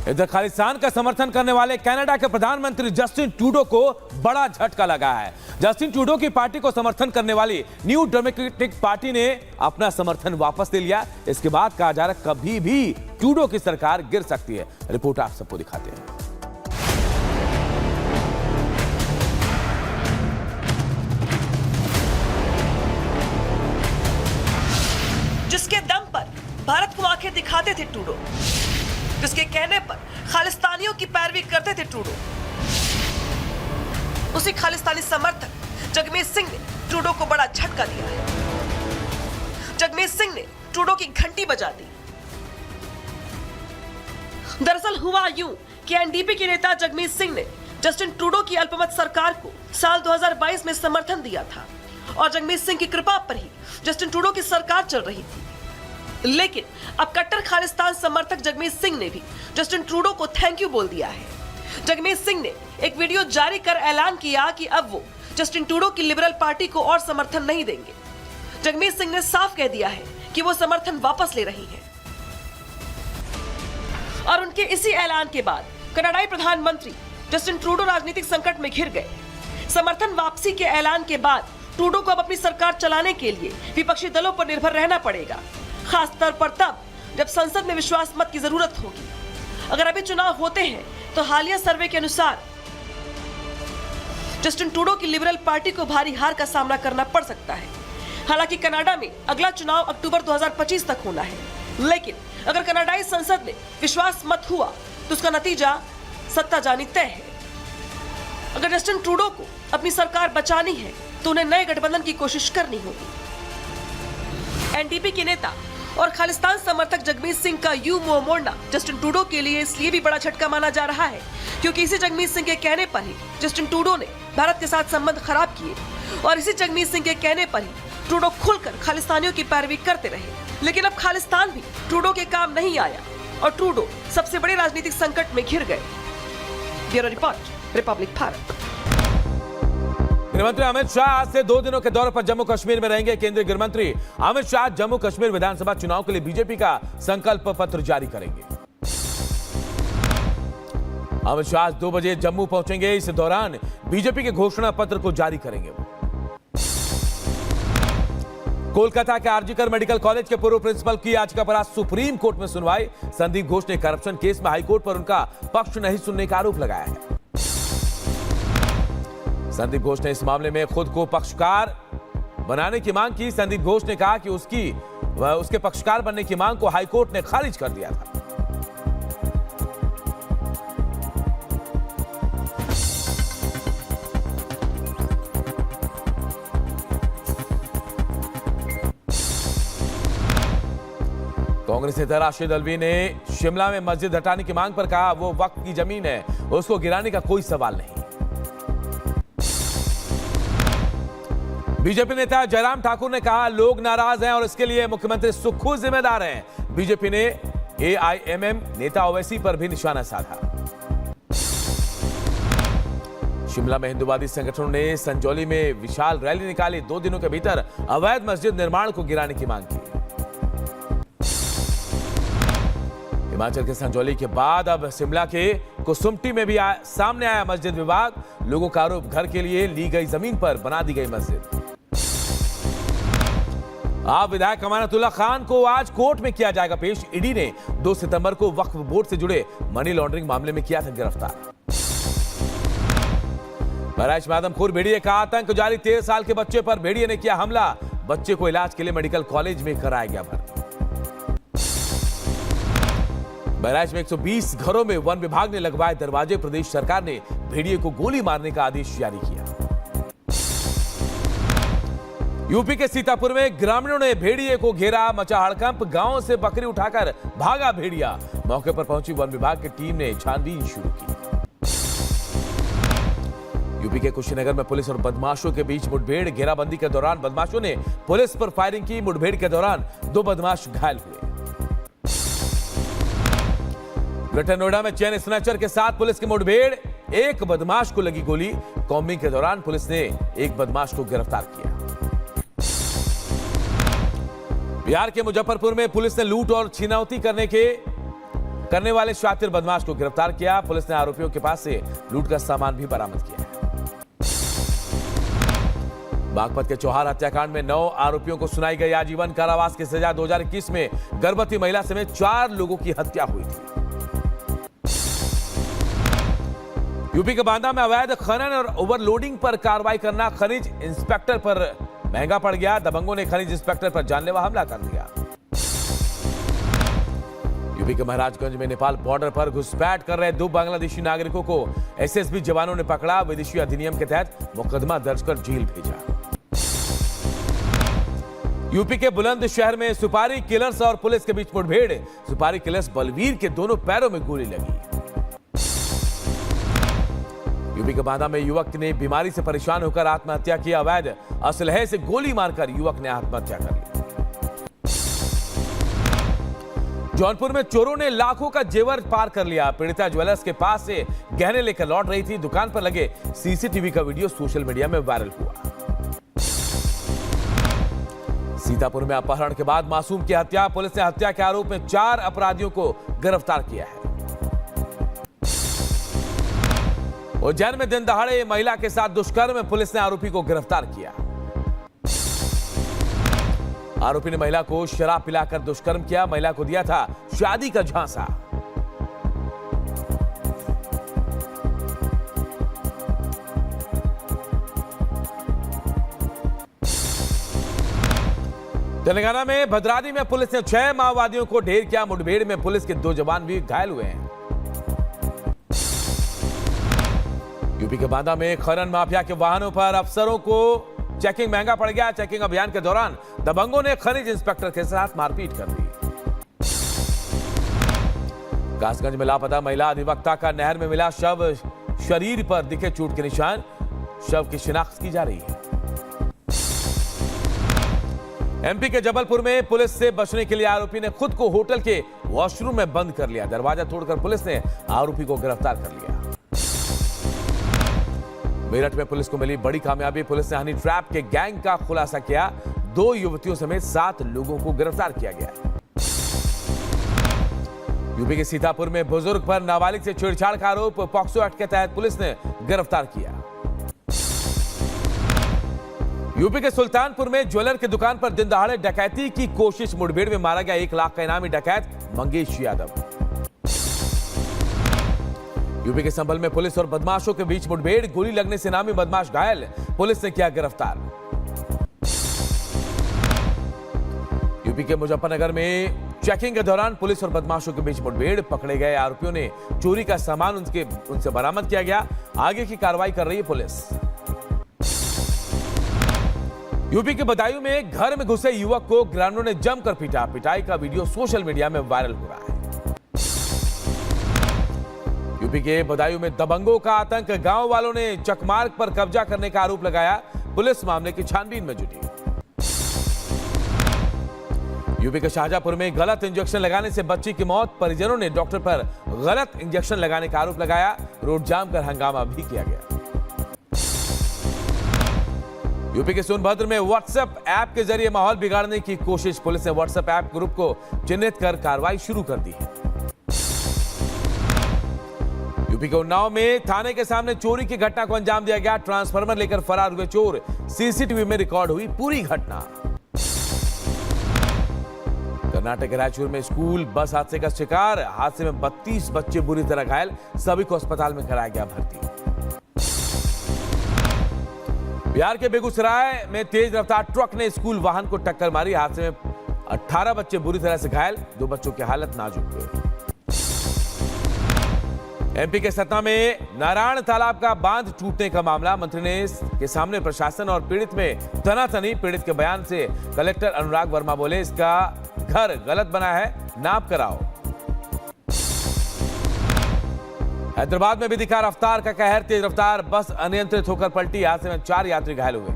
इधर खालिस्तान का समर्थन करने वाले कनाडा के प्रधानमंत्री जस्टिन ट्रूडो को बड़ा झटका लगा है। जस्टिन ट्रूडो की पार्टी को समर्थन करने वाली न्यू डेमोक्रेटिक पार्टी ने अपना समर्थन वापस ले लिया। इसके बाद कहा जा रहा है कभी भी ट्रूडो की सरकार गिर सकती है। रिपोर्ट आप सबको दिखाते हैं। जिसके दम पर भारत को आंखें दिखाते थे ट्रूडो, जिसके कहने पर खालिस्तानियों की पैरवी करते थे ट्रूडो, उसी खालिस्तानी समर्थक जगमीत सिंह ने ट्रूडो को बड़ा झटका दिया है। जगमीत सिंह ने ट्रूडो की घंटी बजा दी। दरअसल हुआ यूं कि एनडीपी के नेता जगमीत सिंह ने जस्टिन ट्रूडो की अल्पमत सरकार को साल 2022 में समर्थन दिया था और जगमीत सिंह की कृपा पर ही जस्टिन ट्रूडो की सरकार चल रही थी। लेकिन अब कट्टर खालिस्तान समर्थक जगमीत सिंह ने भी जस्टिन ट्रूडो को थैंक यू बोल दिया है। जगमीत सिंह ने एक वीडियो जारी कर ऐलान किया कि अब वो जस्टिन ट्रूडो की लिबरल पार्टी को और समर्थन नहीं देंगे। जगमीत सिंह ने साफ कह दिया है कि वो समर्थन वापस ले रही हैं। और उनके इसी ऐलान के बाद कनाडाई प्रधानमंत्री जस्टिन ट्रूडो राजनीतिक संकट में घिर गए। समर्थन वापसी के ऐलान के बाद ट्रूडो को अब अपनी सरकार चलाने के लिए विपक्षी दलों पर निर्भर रहना पड़ेगा, खास तौर पर तब जब संसद में विश्वास मत की जरूरत होगी। अगर अभी चुनाव होते हैं तो हालिया सर्वे के अनुसार जस्टिन ट्रूडो की लिबरल पार्टी को भारी हार का सामना करना पड़ सकता है। हालांकि कनाडा में अगला चुनाव अक्टूबर 2025 तक होना है, लेकिन अगर कनाडाई संसद में विश्वास मत हुआ तो उसका नतीजा सत्ता जानी तय है। अगर जस्टिन ट्रूडो को अपनी सरकार बचानी है तो उन्हें नए गठबंधन की कोशिश करनी होगी। एनडीपी के नेता और खालिस्तान समर्थक जगमीत सिंह का यूं मुंह मोड़ना जस्टिन ट्रूडो के लिए इसलिए भी बड़ा झटका माना जा रहा है क्योंकि इसी जगमीत सिंह के कहने पर ही जस्टिन ट्रूडो ने भारत के साथ संबंध खराब किए और इसी जगमीत सिंह के कहने पर ही ट्रूडो खुलकर खालिस्तानियों की पैरवी करते रहे। लेकिन अब खालिस्तान भी ट्रूडो के काम नहीं आया और ट्रूडो सबसे बड़े राजनीतिक संकट में घिर गए। Bureau report, Republic Bharat. गृहमंत्री अमित शाह आज से 2 दिनों के दौरे पर जम्मू कश्मीर में रहेंगे। केंद्रीय गृहमंत्री अमित शाह जम्मू कश्मीर विधानसभा चुनाव के लिए बीजेपी का संकल्प पत्र जारी करेंगे। अमित शाह 2 बजे जम्मू पहुंचेंगे। इस दौरान बीजेपी के घोषणा पत्र को जारी करेंगे। कोलकाता के आरजीकर मेडिकल कॉलेज के पूर्व प्रिंसिपल की याचिका पर आज सुप्रीम कोर्ट में सुनवाई। संदीप घोष ने करप्शन केस में हाईकोर्ट पर उनका पक्ष नहीं सुनने का आरोप लगाया है। संदीप घोष ने इस मामले में खुद को पक्षकार बनाने की मांग की। संदीप घोष ने कहा कि उसके पक्षकार बनने की मांग को हाईकोर्ट ने खारिज कर दिया था। कांग्रेस नेता राशिद अल्वी ने शिमला में मस्जिद हटाने की मांग पर कहा वो वक्फ की जमीन है, उसको गिराने का कोई सवाल नहीं। बीजेपी नेता जयराम ठाकुर ने कहा लोग नाराज हैं और इसके लिए मुख्यमंत्री सुक्खू जिम्मेदार हैं। बीजेपी ने एआईएमएम नेता ओवैसी पर भी निशाना साधा। शिमला में हिंदूवादी संगठनों ने संजौली में विशाल रैली निकाली। 2 दिनों के भीतर अवैध मस्जिद निर्माण को गिराने की मांग की। हिमाचल के संजौली के बाद अब शिमला के कुसुम्पटी में भी सामने आया मस्जिद विवाद। लोगों का आरोप घर के लिए ली गई जमीन पर बना दी गई मस्जिद। आप विधायक अमानतुल्लाह खान को आज कोर्ट में किया जाएगा पेश। ईडी ने 2 सितंबर को वक्फ बोर्ड से जुड़े मनी लॉन्ड्रिंग मामले में किया था गिरफ्तार। बहराइच में आदमखोर भेड़िए का आतंक जारी। 13 साल के बच्चे पर भेड़िए ने किया हमला। बच्चे को इलाज के लिए मेडिकल कॉलेज में कराया गया भर्ती। बहराइच में 120 घरों में वन विभाग ने लगवाए दरवाजे। प्रदेश सरकार ने भेड़िए को गोली मारने का आदेश जारी किया। यूपी के सीतापुर में ग्रामीणों ने भेड़िए को घेरा। मचा हड़कंप। गांव से बकरी उठाकर भागा भेड़िया। मौके पर पहुंची वन विभाग की टीम ने छानबीन शुरू की। यूपी के कुशीनगर में पुलिस और बदमाशों के बीच मुठभेड़। घेराबंदी के दौरान बदमाशों ने पुलिस पर फायरिंग की। मुठभेड़ के दौरान 2 बदमाश घायल हुए। ग्रेटर नोएडा में चेन स्नैचर के साथ पुलिस की मुठभेड़। 1 बदमाश को लगी गोली। कॉम्बिंग के दौरान पुलिस ने 1 बदमाश को गिरफ्तार किया। बिहार के मुजफ्फरपुर में पुलिस ने लूट और छीनौती करने के करने वाले शातिर बदमाश को गिरफ्तार किया। पुलिस ने आरोपियों के पास से लूट का सामान भी बरामद किया है। बागपत के चौहार हत्याकांड में 9 आरोपियों को सुनाई गई आजीवन कारावास की सजा। 2021 में गर्भवती महिला समेत 4 लोगों की हत्या हुई थी। यूपी के बांदा में अवैध खनन और ओवरलोडिंग पर कार्रवाई करना खनिज इंस्पेक्टर पर महंगा पड़ गया। दबंगों ने खनिज इंस्पेक्टर पर जानलेवा हमला कर दिया। यूपी के महाराजगंज में नेपाल बॉर्डर पर घुसपैठ कर रहे 2 बांग्लादेशी नागरिकों को एसएसबी जवानों ने पकड़ा। विदेशी अधिनियम के तहत मुकदमा दर्ज कर जेल भेजा। यूपी के बुलंदशहर में सुपारी किलर्स और पुलिस के बीच मुठभेड़। सुपारी किलर्स बलवीर के दोनों पैरों में गोली लगी। यूपी के बांदा में युवक ने बीमारी से परेशान होकर आत्महत्या की। अवैध असलहे से गोली मारकर युवक ने आत्महत्या कर ली। जौनपुर में चोरों ने लाखों का जेवर पार कर लिया। पीड़िता ज्वेलर्स के पास से गहने लेकर लौट रही थी। दुकान पर लगे सीसीटीवी का वीडियो सोशल मीडिया में वायरल हुआ। सीतापुर में अपहरण के बाद मासूम की हत्या। पुलिस ने हत्या के आरोप में 4 अपराधियों को गिरफ्तार किया है। उज्जैन में दिन दहाड़े महिला के साथ दुष्कर्म में पुलिस ने आरोपी को गिरफ्तार किया। आरोपी ने महिला को शराब पिलाकर दुष्कर्म किया। महिला को दिया था शादी का झांसा। तेलंगाना में भद्रादी में पुलिस ने 6 माओवादियों को ढेर किया। मुठभेड़ में पुलिस के 2 जवान भी घायल हुए हैं। यूपी के बांदा में खनन माफिया के वाहनों पर अफसरों को चेकिंग महंगा पड़ गया। चेकिंग अभियान के दौरान दबंगों ने खनिज इंस्पेक्टर के साथ मारपीट कर दी। कासगंज में लापता महिला अधिवक्ता का नहर में मिला शव। शरीर पर दिखे चोट के निशान। शव की शिनाख्त की जा रही है। एमपी के जबलपुर में पुलिस से बचने के लिए आरोपी ने खुद को होटल के वॉशरूम में बंद कर लिया। दरवाजा तोड़कर पुलिस ने आरोपी को गिरफ्तार कर लिया। मेरठ में पुलिस को मिली बड़ी कामयाबी। पुलिस ने हनी ट्रैप के गैंग का खुलासा किया। 2 युवतियों समेत 7 लोगों को गिरफ्तार किया गया। यूपी के सीतापुर में बुजुर्ग पर नाबालिग से छेड़छाड़ का आरोप। पॉक्सो एक्ट के तहत पुलिस ने गिरफ्तार किया। यूपी के सुल्तानपुर में ज्वेलर की दुकान पर दिन दहाड़े डकैती की कोशिश। मुठभेड़ में मारा गया 1 लाख का इनामी डकैत मंगेश यादव। यूपी के संभल में पुलिस और बदमाशों के बीच मुठभेड़। गोली लगने से इनामी बदमाश घायल। पुलिस ने किया गिरफ्तार। यूपी के मुजफ्फरनगर में चेकिंग के दौरान पुलिस और बदमाशों के बीच मुठभेड़। पकड़े गए आरोपियों ने चोरी का सामान उनसे बरामद किया गया। आगे की कार्रवाई कर रही है पुलिस। यूपी के बदायूं में घर में घुसे युवक को ग्रामीणों ने जमकर पीटा। पिटाई का वीडियो सोशल मीडिया में वायरल हो रहा है। यूपी के बदायूं में दबंगों का आतंक। गांव वालों ने चकमार्ग पर कब्जा करने का आरोप लगाया। पुलिस मामले की छानबीन में जुटी। यूपी के शाहजहांपुर में गलत इंजेक्शन लगाने से बच्ची की मौत। परिजनों ने डॉक्टर पर गलत इंजेक्शन लगाने का आरोप लगाया। रोड जाम कर हंगामा भी किया गया। यूपी के सोनभद्र में व्हाट्सएप ऐप के जरिए माहौल बिगाड़ने की कोशिश। पुलिस ने व्हाट्सएप ऐप ग्रुप को चिन्हित कर कार्रवाई शुरू कर दी है। यूपी के उन्नाव में थाने के सामने चोरी की घटना को अंजाम दिया गया। ट्रांसफार्मर लेकर फरार हुए चोर। सीसीटीवी में रिकॉर्ड हुई पूरी घटना। कर्नाटक के रायचूर में स्कूल बस हादसे का शिकार। हादसे में 32 बच्चे बुरी तरह घायल। सभी को अस्पताल में कराया गया भर्ती। बिहार के बेगूसराय में तेज रफ्तार ट्रक ने स्कूल वाहन को टक्कर मारी। हादसे में 18 बच्चे बुरी तरह से घायल। 2 बच्चों की हालत नाजुक है। एमपी के सतना में नारायण तालाब का बांध टूटने का मामला। मंत्री ने के सामने प्रशासन और पीड़ित में तनातनी। पीड़ित के बयान से कलेक्टर अनुराग वर्मा बोले, इसका घर गलत बना है, नाप कराओ। हैदराबाद में भी दिखा रफ्तार का कहर। तेज रफ्तार बस अनियंत्रित होकर पलटी। हादसे में 4 यात्री घायल हुए।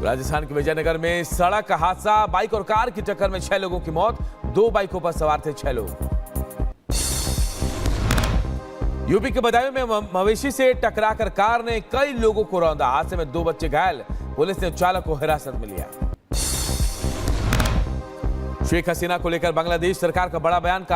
राजस्थान के विजयनगर में सड़क हादसा। बाइक और कार की टक्कर में 6 लोगों की मौत। 2 बाइकों पर सवार थे 6 लोग। यूपी के बदायूं में मवेशी से टकराकर कार ने कई लोगों को रौंदा। हादसे में 2 बच्चे घायल। पुलिस ने चालक को हिरासत में लिया। शेख हसीना को लेकर बांग्लादेश सरकार का बड़ा बयान।